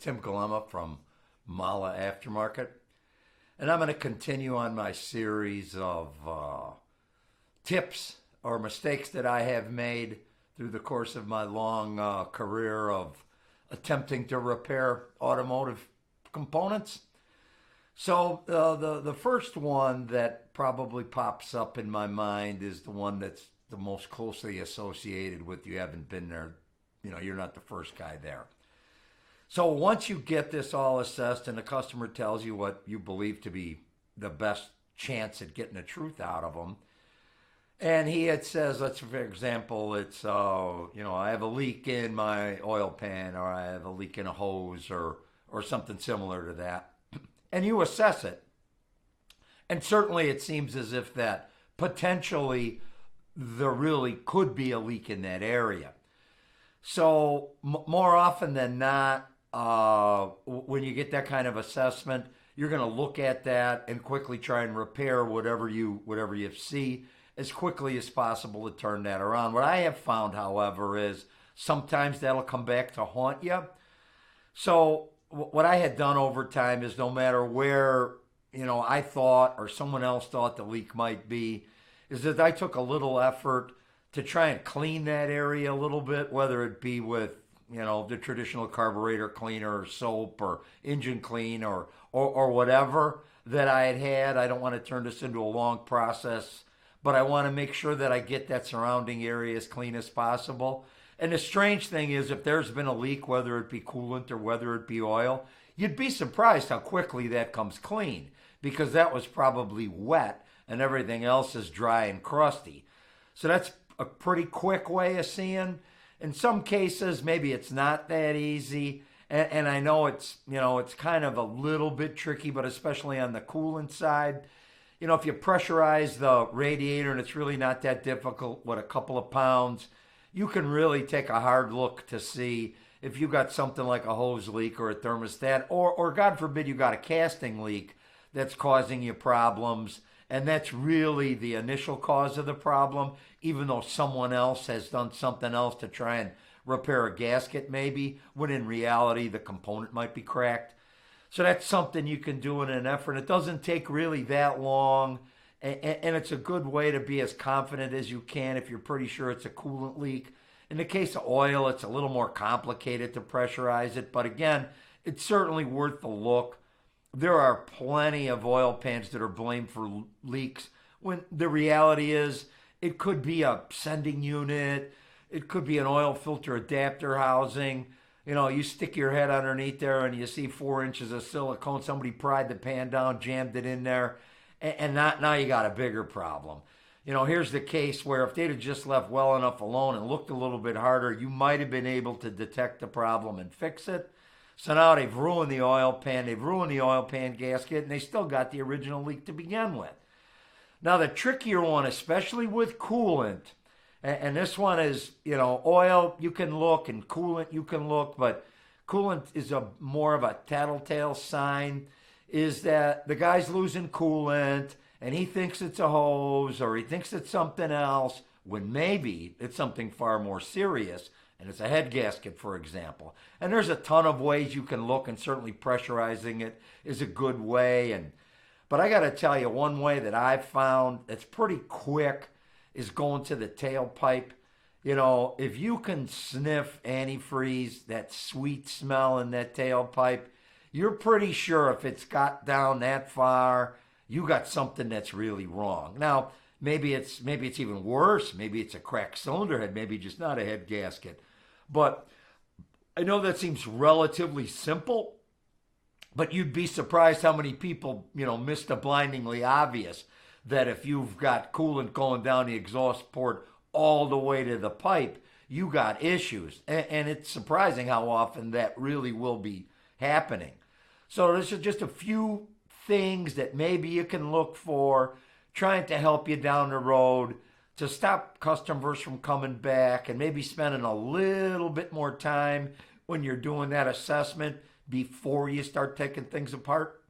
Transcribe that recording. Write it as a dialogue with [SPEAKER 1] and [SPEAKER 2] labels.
[SPEAKER 1] Tim Golema from MAHLE Aftermarket, and I'm going to continue on my series of tips or mistakes that I have made through the course of my long career of attempting to repair automotive components. So the first one that probably pops up in my mind is the one that's the most closely associated with you haven't been there. You're not the first guy there. So once you get this all assessed and the customer tells you what you believe to be the best chance at getting the truth out of them, and it says, let's for example, it's I have a leak in my oil pan, or I have a leak in a hose, or something similar to that, and you assess it, and certainly it seems as if that potentially there really could be a leak in that area. So more often than not, when you get that kind of assessment, you're going to look at that and quickly try and repair whatever you see as quickly as possible to turn that around. What I have found, however, is sometimes that'll come back to haunt you. So what I had done over time is no matter where, I thought or someone else thought the leak might be, is that I took a little effort to try and clean that area a little bit, whether it be with, the traditional carburetor cleaner or soap or engine clean or whatever that I had. I don't want to turn this into a long process, but I want to make sure that I get that surrounding area as clean as possible. And the strange thing is, if there's been a leak, whether it be coolant or whether it be oil, you'd be surprised how quickly that comes clean, because that was probably wet and everything else is dry and crusty. So that's a pretty quick way of seeing. In some cases, maybe it's not that easy. And I know it's kind of a little bit tricky, but especially on the coolant side, if you pressurize the radiator and it's really not that difficult, a couple of pounds, you can really take a hard look to see if you got something like a hose leak or a thermostat, or God forbid you got a casting leak that's causing you problems. And that's really the initial cause of the problem, even though someone else has done something else to try and repair a gasket maybe, when in reality the component might be cracked. So that's something you can do in an effort. It doesn't take really that long, and it's a good way to be as confident as you can if you're pretty sure it's a coolant leak. In the case of oil, it's a little more complicated to pressurize it, but again, it's certainly worth the look. There are plenty of oil pans that are blamed for leaks, when the reality is it could be a sending unit, it could be an oil filter adapter housing. You stick your head underneath there and you see 4 inches of silicone. Somebody pried the pan down, jammed it in there, and now you got a bigger problem. Here's the case where if they'd have just left well enough alone and looked a little bit harder, you might have been able to detect the problem and fix it. So now they've ruined the oil pan, gasket, and they still got the original leak to begin with. Now the trickier one, especially with coolant, and this one is, oil you can look and coolant you can look, but coolant is more of a tattletale sign, is that the guy's losing coolant and he thinks it's a hose or he thinks it's something else, when maybe it's something far more serious. And it's a head gasket, for example. And there's a ton of ways you can look, and certainly pressurizing it is a good way. But I got to tell you, one way that I've found that's pretty quick is going to the tailpipe. If you can sniff antifreeze, that sweet smell in that tailpipe, you're pretty sure if it's got down that far, you got something that's really wrong. Now, maybe it's even worse. Maybe it's a cracked cylinder head. Maybe just not a head gasket. But I know that seems relatively simple, but you'd be surprised how many people, miss the blindingly obvious, that if you've got coolant going down the exhaust port all the way to the pipe, you got issues. And it's surprising how often that really will be happening. So this is just a few things that maybe you can look for, trying to help you down the road to stop customers from coming back, and maybe spending a little bit more time when you're doing that assessment before you start taking things apart.